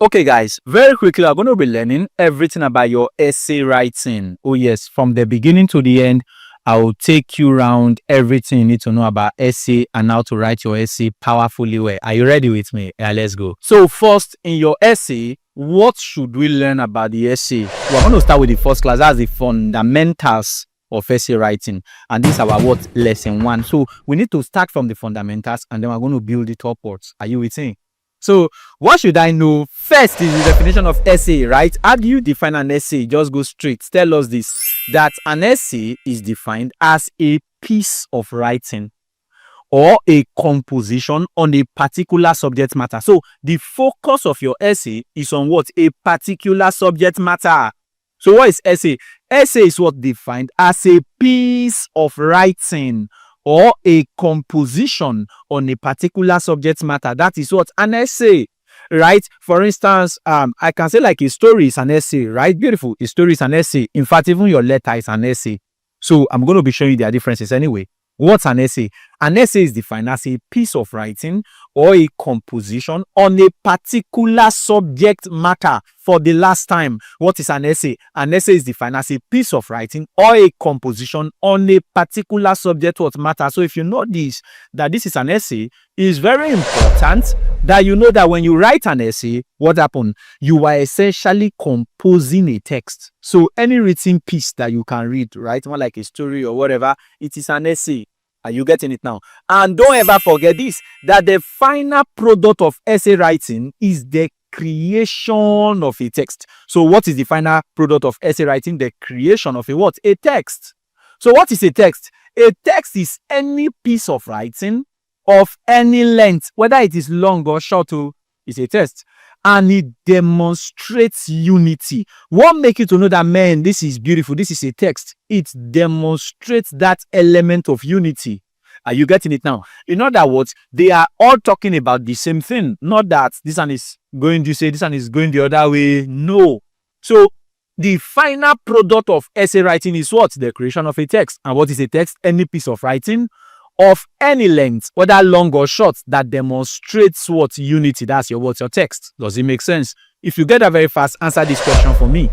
Okay, guys, very quickly, I'm going to be learning everything about your essay writing. Oh, yes, from the beginning to the end, I will take you around everything you need to know about essay and how to write your essay powerfully well. Are you ready with me? Yeah, let's go. So, first, in your essay, what should we learn about the essay? We're going to start with the first class. That's the fundamentals of essay writing. And this is our what? Lesson 1. So, we need to start from the fundamentals and then we're going to build it upwards. Are you with me? So, what should I know? First is the definition of essay, right? How do you define an essay? Just go straight. Tell us this, that an essay is defined as a piece of writing or a composition on a particular subject matter. So, the focus of your essay is on what? A particular subject matter. So, what is essay? Essay is what defined as a piece of writing or a composition on a particular subject matter. That is what an essay, right? For instance, I can say like a story is an essay, right? Beautiful. A story is an essay. In fact, even your letter is an essay. So I'm going to be showing you their differences anyway. What's an essay? An essay is defined as a piece of writing or a composition on a particular subject matter. For the last time, what is an essay? An essay is defined as a piece of writing or a composition on a particular subject matter. So if you know this, that this is an essay, it is very important that you know that when you write an essay, what happened? You are essentially composing a text. So any written piece that you can read, right? More like a story or whatever, it is an essay. Are you getting it now? And don't ever forget this, that the final product of essay writing is the creation of a text. So what is the final product of essay writing? The creation of a what? A text. So what is a text? A text is any piece of writing of any length, whether it is long or short, is a text. And it demonstrates unity. What makes you to know that, man, this is beautiful, this is a text? It demonstrates that element of unity. Are you getting it now? In other words, they are all talking about the same thing. Not that this one is going this way, this one is going the other way. No. So, the final product of essay writing is what? The creation of a text. And what is a text? Any piece of writing of any length, whether long or short, that demonstrates what? Unity. That's your what? Your text. Does it make sense? If you get that very fast, answer this question for me.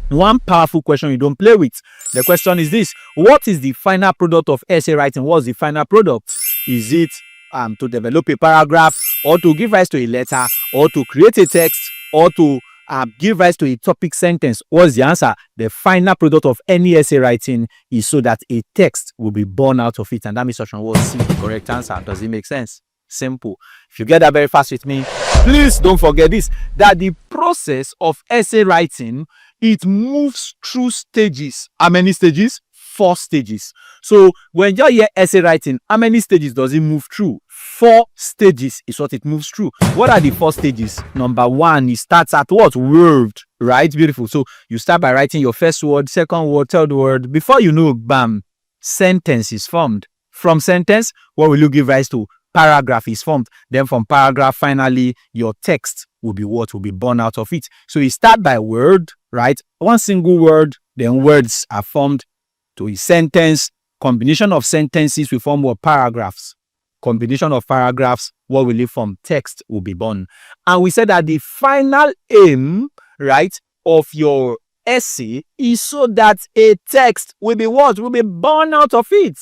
One powerful question you don't play with. The question is this: what is the final product of essay writing? What's the final product? Is it to develop a paragraph, or to give rise to a letter, or to create a text, or to give rise to a topic sentence? What's the answer? The final product of any essay writing is so that a text will be born out of it. And that means option was C, the correct answer. Does it make sense? Simple. If you get that very fast with me, please don't forget this, that the process of essay writing, it moves through stages. How many stages? 4 stages. So when you hear essay writing, how many stages does it move through? 4 stages is what it moves through. What are the 4 stages? Number 1, it starts at what? Word, right? Beautiful. So you start by writing your first word, second word, third word. Before you know, bam, sentence is formed. From sentence, what will you give rise to? Paragraph is formed. Then from paragraph, finally, your text will be what? Will be born out of it. So you start by word, right? One single word, then words are formed to a sentence. Combination of sentences will form what? Paragraphs. Combination of paragraphs, what will it form? Text will be born. And we said that the final aim, right, of your essay is so that a text will be what? Will be born out of it.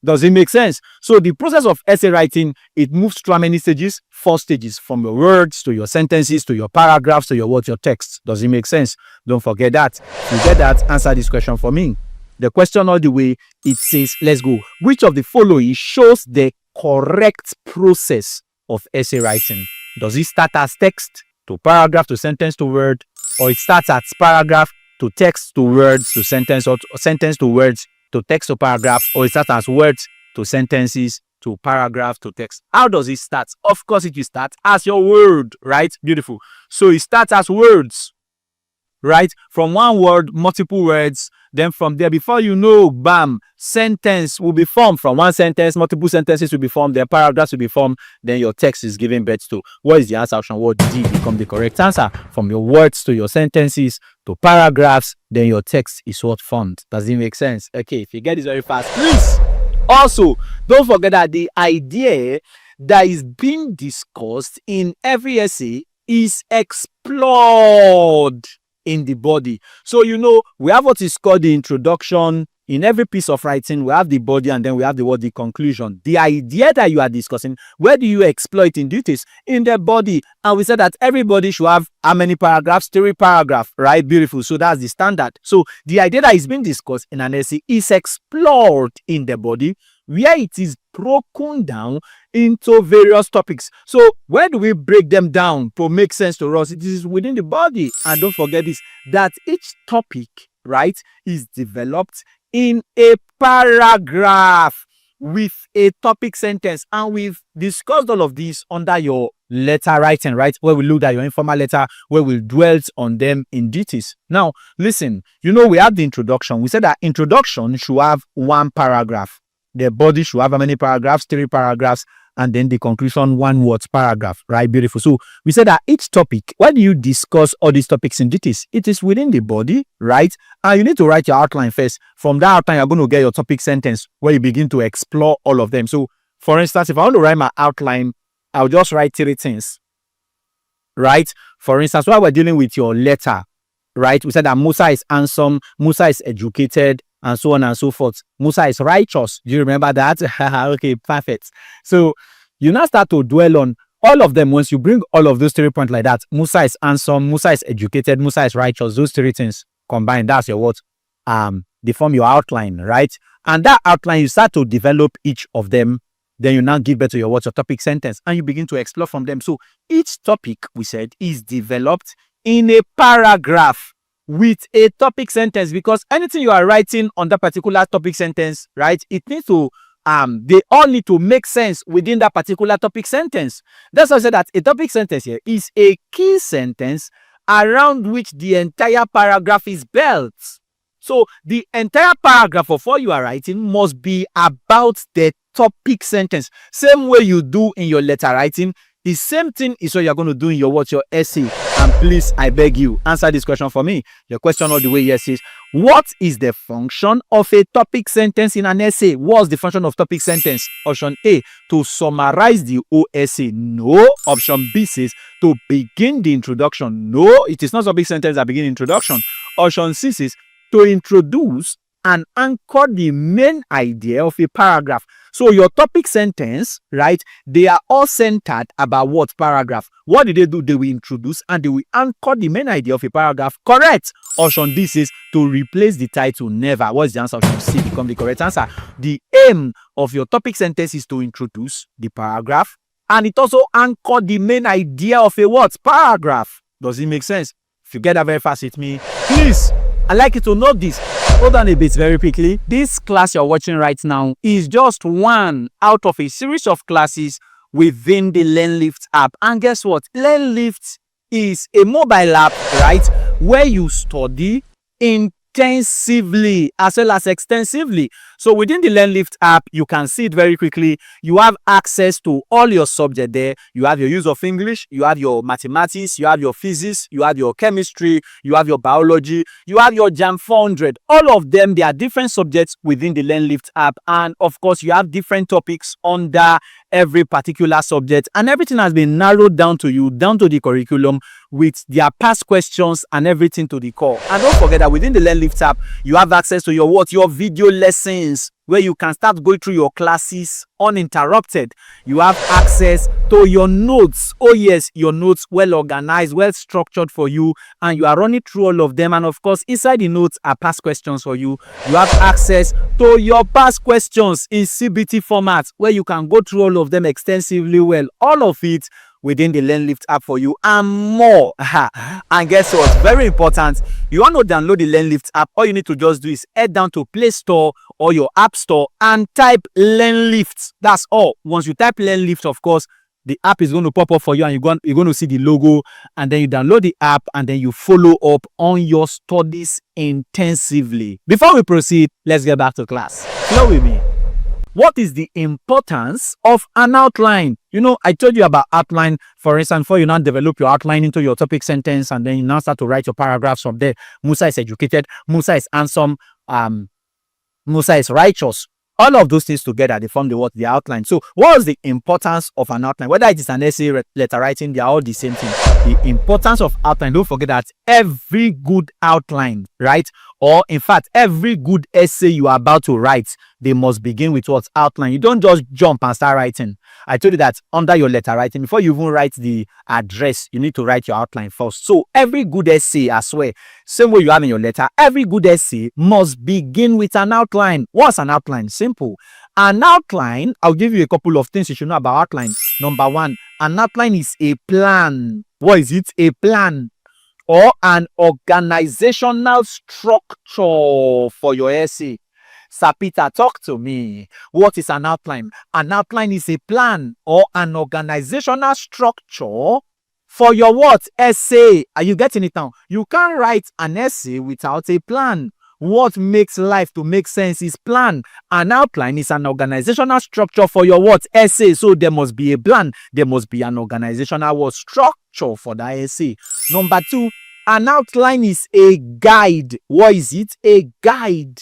Does it make sense? So the process of essay writing, it moves through how many stages? 4 stages, from your words to your sentences to your paragraphs to your what? Your text. Does it make sense? Don't forget that. If you get that, answer this question for me. The question all the way, it says, let's go. Which of the following shows the correct process of essay writing? Does it start as text to paragraph to sentence to word, or it starts as paragraph to text to words to sentence, or sentence to words to text to paragraph, or it starts as words to sentences to paragraph to text? How does it start? Of course, it will start as your word, right? Beautiful. So it starts as words, right? From one word, multiple words. Then from there, before you know, bam, sentence will be formed. From one sentence, multiple sentences will be formed. Then paragraphs will be formed. Then your text is given birth to. What is the answer? Option what? D become the correct answer. From your words to your sentences to paragraphs, then your text is what formed. Does it make sense? Okay, if you get this very fast, please. Also, don't forget that the idea that is being discussed in every essay is explored in the body. So, we have what is called the introduction. In every piece of writing, we have the body and then we have the conclusion. The idea that you are discussing, where do you explore it in details? In the body. And we said that everybody should have how many paragraphs? 3 paragraphs, right? Beautiful. So that's the standard. So the idea that is being discussed in an essay is explored in the body, where it is broken down into various topics. So where do we break them down to make sense to us? It is within the body. And don't forget this, that each topic, right, is developed in a paragraph with a topic sentence. And we've discussed all of this under your letter writing, right? Where we looked at your informal letter, where we dwelt on them in details. Now, listen, we have the introduction. We said that introduction should have 1 paragraph. The body should have how many paragraphs? 3 paragraphs. And then the conclusion, 1 word paragraph, right? Beautiful. So we said that each topic, when you discuss all these topics in details, it is within the body, right? And you need to write your outline first. From that outline, you're going to get your topic sentence where you begin to explore all of them. So for instance, if I want to write my outline, I'll just write 3 things, right? For instance, while we're dealing with your letter, right? We said that Musa is handsome, Musa is educated, and so on and so forth. Musa is righteous. Do you remember that? Okay, perfect. So you now start to dwell on all of them. Once you bring all of those 3 points like that, Musa is handsome, Musa is educated, Musa is righteous, those 3 things combined, that's your what? They form your outline, right? And that outline, you start to develop each of them. Then you now give birth to your topic sentence, and you begin to explore from them. So each topic, we said, is developed in a paragraph with a topic sentence, because anything you are writing on that particular topic sentence, right, it needs to they all need to make sense within that particular topic sentence. That's why I said that a topic sentence here is a key sentence around which the entire paragraph is built. So the entire paragraph of what you are writing must be about the topic sentence. Same way you do in your letter writing, the same thing is what you're going to do in your essay. And please, I beg you, answer this question for me. Your question all the way here says, what is the function of a topic sentence in an essay? What's the function of topic sentence? Option A, to summarize the whole essay. No. Option B says, to begin the introduction. No, it is not topic sentence that begin introduction. Option C says, to introduce and anchor the main idea of a paragraph. So your topic sentence, right, they are all centered about what paragraph? What did they do? They will introduce and they will anchor the main idea of a paragraph. Correct. Option D says to replace the title. Never. What's the answer? Option C become the correct answer. The aim of your topic sentence is to introduce the paragraph, and it also anchor the main idea of a paragraph. Does it make sense? If you get that very fast with me, please, I'd like you to note this. Hold on a bit very quickly. This class you're watching right now is just one out of a series of classes within the LearnLift app. And guess what? LearnLift is a mobile app, right, where you study intensively as well as extensively. So within the LearnLift app, you can see it very quickly. You have access to all your subject there. You have your use of English, you have your mathematics, you have your physics, you have your chemistry, you have your biology, you have your JAMB 400. All of them, they are different subjects within the LearnLift app. And of course, you have different topics under every particular subject, and everything has been narrowed down to you, down to the curriculum, with their past questions and everything to the core. And don't forget that within the LearnLift app, you have access to your video lessons, where you can start going through your classes uninterrupted. You have access to your notes. Oh yes, your notes, well organized, well structured for you, and you are running through all of them. And of course, inside the notes are past questions for you. You have access to your past questions in CBT format, where you can go through all of them extensively well. All of it within the LearnLift app for you and more. And guess what? Very important. You want to download the LearnLift app, all you need to just do is head down to Play Store or your App Store and type LearnLift. That's all. Once you type LearnLift, of course, the app is going to pop up for you, and you're going to see the logo, and then you download the app, and then you follow up on your studies intensively. Before we proceed, let's get back to class. Flow with me. What is the importance of an outline? I told you about outline. For instance, before you now develop your outline into your topic sentence, and then you now start to write your paragraphs from there. Musa is educated. Musa is handsome. Musa is righteous. All of those things together, they form the what? The outline. So what is the importance of an outline? Whether it is an essay, letter writing, they are all the same thing. The importance of outline, don't forget that every good outline, right? Or in fact, every good essay you are about to write, they must begin with what? Outline. You don't just jump and start writing. I told you that under your letter writing, before you even write the address, you need to write your outline first. So every good essay, I swear, same way you have in your letter, every good essay must begin with an outline. What's an outline? Simple. An outline, I'll give you a couple of things you should know about outline. Number one, an outline is a plan. What is it? A plan or an organizational structure for your essay. Sir Peter, talk to me. What is an outline? An outline is a plan or an organizational structure for your what? Essay. Are you getting it now? You can't write an essay without a plan. What makes life to make sense is plan. An outline is an organizational structure for your what? Essay. So there must be a plan. There must be an organizational what? Structure for that essay. Number two, an outline is a guide. What is it? A guide.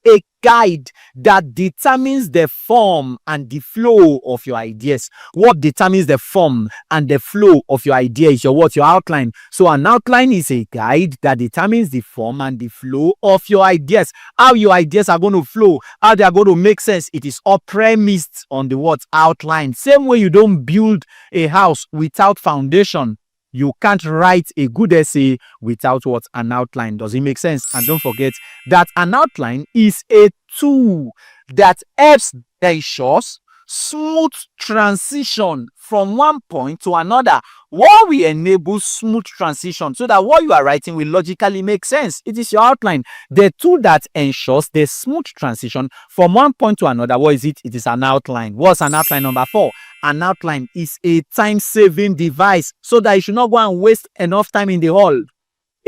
A guide that determines the form and the flow of your ideas. What determines the form and the flow of your idea is your what? Your outline. So an outline is a guide that determines the form and the flow of your ideas. How your ideas are going to flow, how they are going to make sense. It is all premised on the what? Outline. Same way you don't build a house without foundation. You can't write a good essay without what? An outline. Does it make sense? And don't forget that an outline is a tool that helps ensures smooth transition from one point to another. What will enable smooth transition so that what you are writing will logically make sense? It is your outline. The tool that ensures the smooth transition from one point to another. What is it? It is an outline. What's an outline? Number four. An outline is a time-saving device so that you should not go and waste enough time in the hall.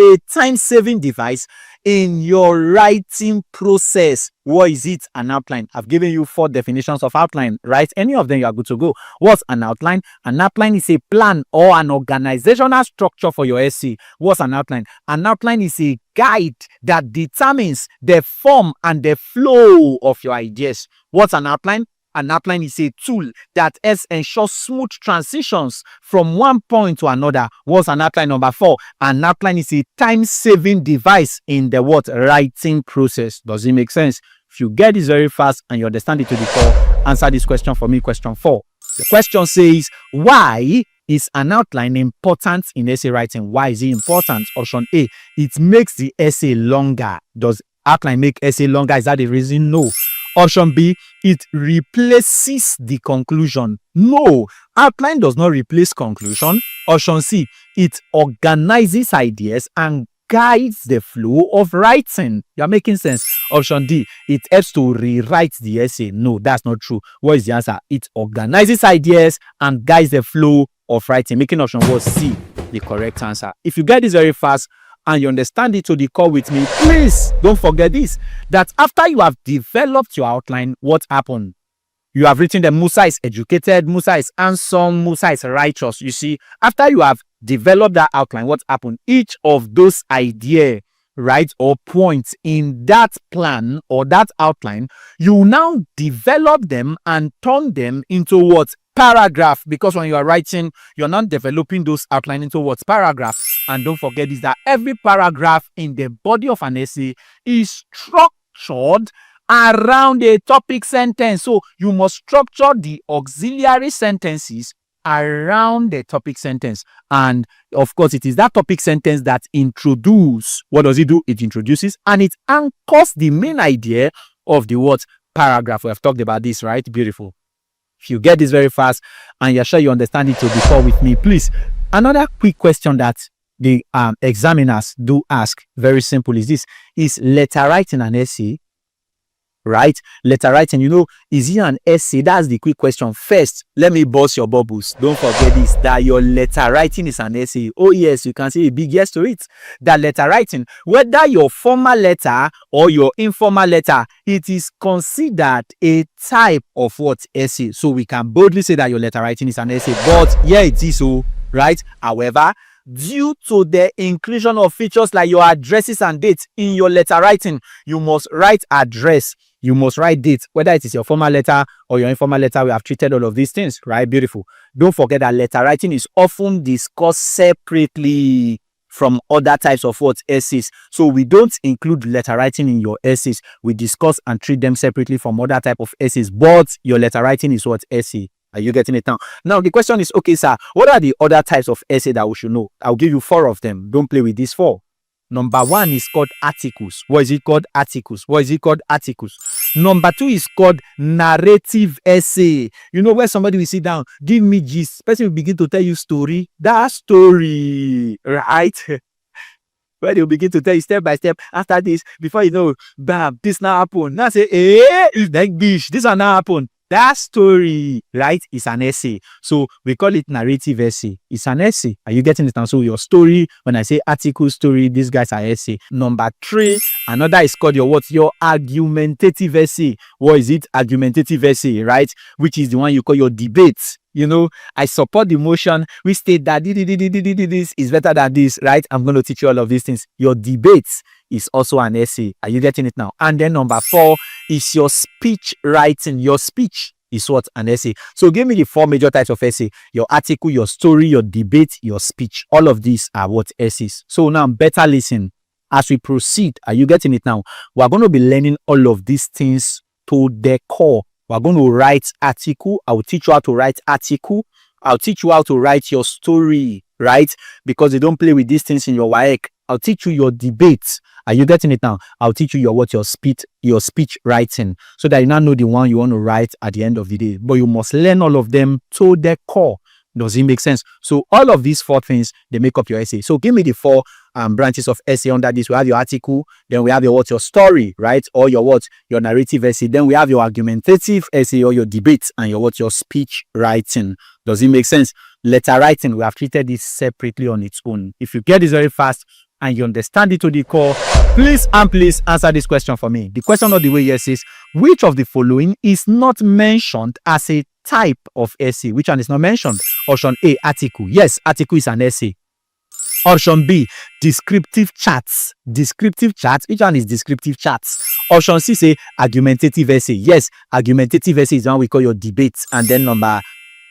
A time-saving device in your writing process. What is it? An outline. I've given you 4 definitions of outline. Write any of them, you are good to go. What's an outline? An outline is a plan or an organizational structure for your essay. What's an outline? An outline is a guide that determines the form and the flow of your ideas. What's an outline? An outline is a tool that ensures smooth transitions from one point to another. What's an outline? Number 4. An outline is a time-saving device in the what? Writing process. Does it make sense? If you get this very fast and you understand it to the core, answer this question for me. Question 4. The question says, why is an outline important in essay writing? Why is it important? Option A, it makes the essay longer. Does outline make essay longer? Is that the reason? No. Option B, it replaces the conclusion. No, outline does not replace conclusion. Option C, it organizes ideas and guides the flow of writing. You are making sense. Option D, it helps to rewrite the essay. No, that's not true. What is the answer? It organizes ideas and guides the flow of writing, making option C the correct answer. If you get this very fast and you understand it to the core with me, please don't forget this, that after you have developed your outline, what happened? You have written that Musa is educated, Musa is handsome, Musa is righteous. You see, after you have developed that outline, what happened? Each of those ideas, right, or points in that plan or that outline, you now develop them and turn them into what? Paragraph. Because when you are writing, you're not developing those outline into what? Paragraph. And don't forget is that every paragraph in the body of an essay is structured around a topic sentence. So you must structure the auxiliary sentences around the topic sentence. And of course, it is that topic sentence that introduces. What does it do? It introduces and it anchors the main idea of the what? Paragraph. We have talked about this, right? Beautiful. If you get this very fast and you're sure you understand it to the core with me, please. Another quick question that the examiners do ask, very simple, is this: is letter writing an essay? Right? Letter writing, you know, is it an essay? That's the quick question. First, let me burst your bubbles. Don't forget this, that your letter writing is an essay. Oh yes, you can say a big yes to it. That letter writing, whether your formal letter or your informal letter, it is considered a type of what? Essay. So we can boldly say that your letter writing is an essay. But yeah, it is so, right? However, due to the inclusion of features like your addresses and dates in your letter writing, you must write address, You must write dates, whether it is your formal letter or your informal letter. We have treated all of these things, right? Beautiful. Don't forget that letter writing is often discussed separately from other types of what essays. So we don't include letter writing in your essays. We discuss and treat them separately from other type of essays. But your letter writing is what essay. Are you getting it now? Now the question is, okay, sir, what are the other types of essay that we should know? I'll give you 4 of them. Don't play with these 4. Number 1 is called articles. What is it called? Articles. What is it called? Articles. Number 2 is called narrative essay. You know, where somebody will sit down, give me gist. Person will begin to tell you story. That story, right? Where they will begin to tell you step by step. After this, before you know, bam, this now happen. Now say, like bish, this now happen. That story, right, is an essay. So we call it narrative essay. It's an essay. Are you getting it now? So your story, when I say article, story, these guys are essay. Number 3, another is called your what? Your argumentative essay. What is it? Argumentative essay, right? Which is the one you call your debate. You know, I support the motion. We state that this is better than this, right? I'm going to teach you all of these things. Your debates is also an essay. Are you getting it now? And then number 4 is your speech writing. Your speech is what? An essay. So give me the 4 major types of essay. Your article, your story, your debate, your speech. All of these are what? Essays. So now better listen as we proceed. Are you getting it now? We're going to be learning all of these things to the core. We're going to write article. I'll teach you how to write article. I'll teach you how to write your story, right? Because they don't play with these things in your WAEC. I'll teach you your debates. Are you getting it now? I'll teach you your speech writing, so that you now know the one you want to write at the end of the day. But you must learn all of them to the core. Does it make sense? So all of these 4 things, they make up your essay. So give me the 4 branches of essay under this. We have your article, then we have your story, right? Or your narrative essay. Then we have your argumentative essay or your debate, and your speech writing. Does it make sense? Letter writing, we have treated this separately on its own. If you get this very fast and you understand it to the core, please answer this question for me. The question of the way here says, which of the following is not mentioned as a type of essay? Which one is not mentioned? Option A, article. Yes, article is an essay. Option B, descriptive charts. Descriptive charts. Which one is descriptive charts? Option C, say argumentative essay. Yes, argumentative essay is the one we call your debate. And then number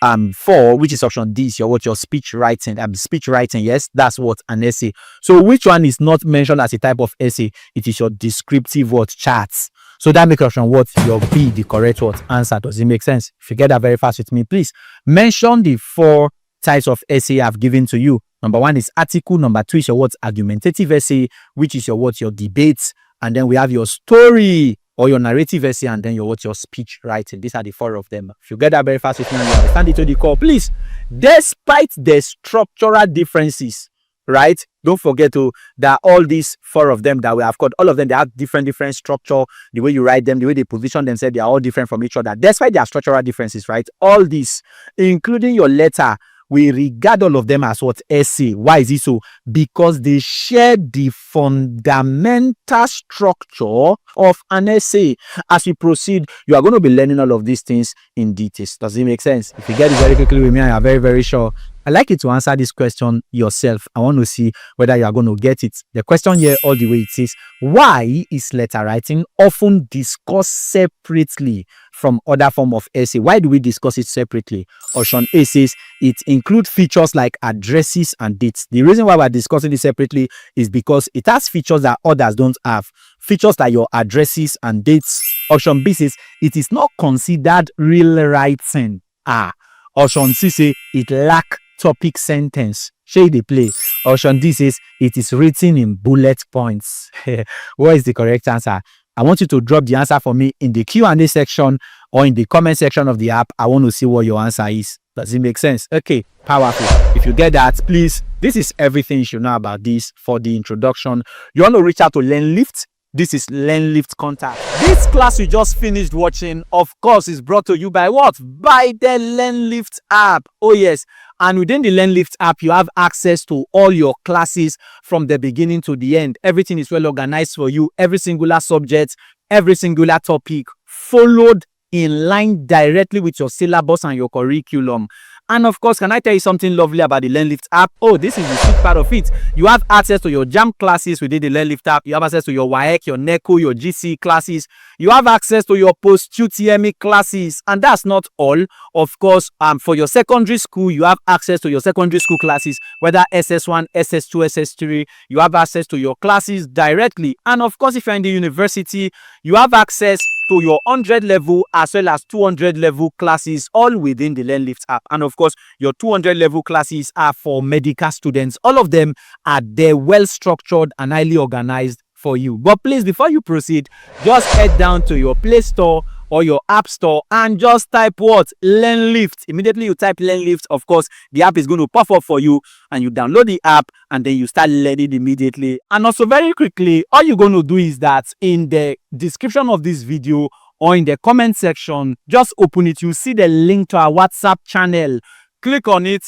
4, which is option D, is your speech writing. Speech writing, yes, that's what an essay. So which one is not mentioned as a type of essay? It is your descriptive charts. So that makes option your B the correct answer. Does it make sense? If you get that very fast with me, please mention the 4 types of essay I've given to you. Number 1 is article. Number 2 is your argumentative essay, which is your debates. And then we have your story or your narrative essay, and then your speech writing. These are the 4 of them. If you get that very fast with me and you understand it to the core, please, despite the structural differences, right? Don't forget that all these 4 of them that we have got, all of them, they have different structure. The way you write them, the way they position themselves, they are all different from each other. Despite their structural differences, right? All these, including your letter, we regard all of them as essay. Why is it so? Because they share the fundamental structure of an essay. As we proceed, you are going to be learning all of these things in details. Does it make sense? If you get it very quickly with me, I am very, very sure. I'd like you to answer this question yourself. I want to see whether you are going to get it. The question here, all the way, it says, why is letter writing often discussed separately from other form of essay? Why do we discuss it separately? Option A says it includes features like addresses and dates. The reason why we're discussing it separately is because it has features that others don't have. Features like your addresses and dates. Option B says it is not considered real writing. Option C says it lacks topic sentence. Shade the play. Option D says it is written in bullet points. What is the correct answer? I want you to drop the answer for me in the Q&A section or in the comment section of the app. I want to see what your answer is. Does it make sense? Okay, powerful. If you get that, please, this is everything you should know about this for the introduction. You want to reach out to LearnLift? This is LearnLift Contact. This class you just finished watching, of course, is brought to you by what? By the LearnLift app. Oh yes. And within the LearnLift app, you have access to all your classes from the beginning to the end. Everything is well organized for you. Every singular subject, every singular topic followed in line directly with your syllabus and your curriculum. And of course, can I tell you something lovely about the LearnLift app? Oh, this is the sweet part of it. You have access to your JAMB classes within the LearnLift app. You have access to your WAEC, your NECO, your GC classes. You have access to your post-UTME classes. And that's not all. Of course, for your secondary school, you have access to your secondary school classes, whether SS1, SS2, SS3. You have access to your classes directly. And of course, if you're in the university, you have access to your 100 level as well as 200 level classes, all within the LearnLift app. And of course, your 200 level classes are for medical students. All of them are there, well structured and highly organized for you. But please, before you proceed, just head down to your Play Store or your App Store and just type what? LearnLift. Immediately you type LearnLift, of course, the app is going to pop up for you and you download the app and then you start learning immediately. And also very quickly, all you're going to do is that in the description of this video or in the comment section, just open it. You see the link to our WhatsApp channel. Click on it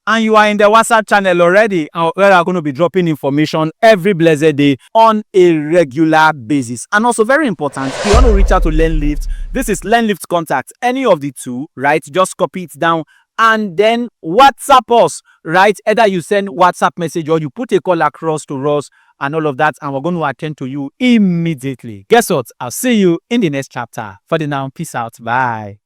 and you are in the WhatsApp channel already, where I'm going to be dropping information every blessed day on a regular basis. And also very important, if you want to reach out to LearnLift, this is LearnLift contact, any of the two, right? Just copy it down and then WhatsApp us, right? Either you send WhatsApp message or you put a call across to us and all of that, and we're going to attend to you immediately. Guess what? I'll see you in the next chapter. For the now, peace out. Bye.